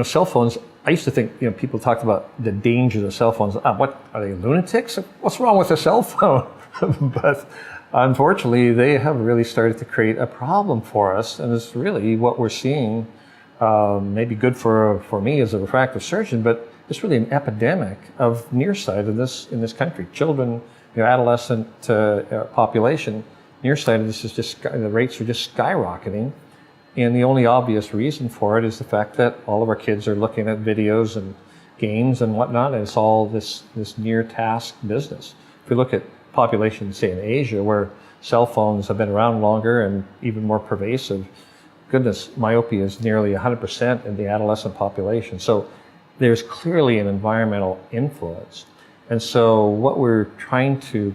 cell phones, I used to think, people talked about the dangers of cell phones. What, are they lunatics? What's wrong with a cell phone? But unfortunately, they have really started to create a problem for us. And it's really what we're seeing, maybe good for me as a refractive surgeon, but it's really an epidemic of nearsightedness in this country. Children, adolescent population, nearsightedness is just, the rates are just skyrocketing. And the only obvious reason for it is the fact that all of our kids are looking at videos and games and whatnot, and it's all this near task business. If we look at populations, say in Asia, where cell phones have been around longer and even more pervasive, goodness, myopia is nearly 100% in the adolescent population. So there's clearly an environmental influence. And so what we're trying to,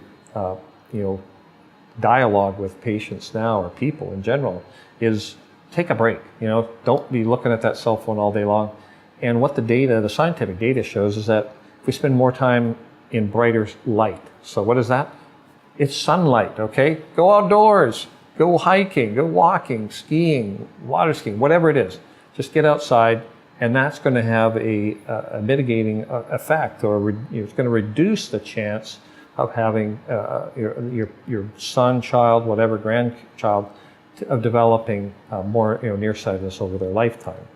dialogue with patients now, or people in general, is take a break. Don't be looking at that cell phone all day long. And what the scientific data shows is that if we spend more time in brighter light, so what is that? It's sunlight, okay? Go outdoors, go hiking, go walking, skiing, water skiing, whatever it is. Just get outside, and that's going to have a mitigating effect, or it's going to reduce the chance of having your son, child, whatever, grandchild, of developing more nearsightedness over their lifetime.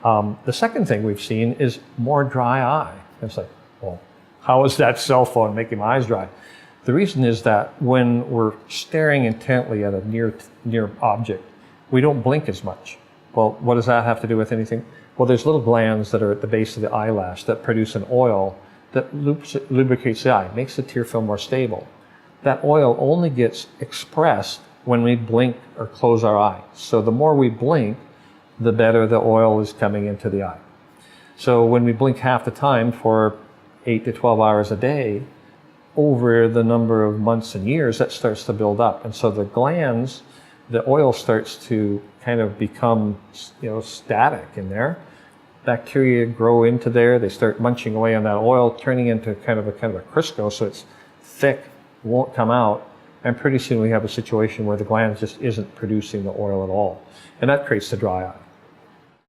The second thing we've seen is more dry eye. It's like, well, how is that cell phone making my eyes dry? The reason is that when we're staring intently at a near object, we don't blink as much. Well, what does that have to do with anything? Well, there's little glands that are at the base of the eyelash that produce an oil that lubricates the eye, makes the tear film more stable. That oil only gets expressed when we blink or close our eye. So the more we blink, the better the oil is coming into the eye. So when we blink half the time for 8 to 12 hours a day, over the number of months and years, that starts to build up. And so the glands, the oil starts to kind of become, static in there. Bacteria grow into there, they start munching away on that oil, turning into kind of a Crisco, so it's thick, won't come out. And pretty soon we have a situation where the gland just isn't producing the oil at all. And that creates the dry eye.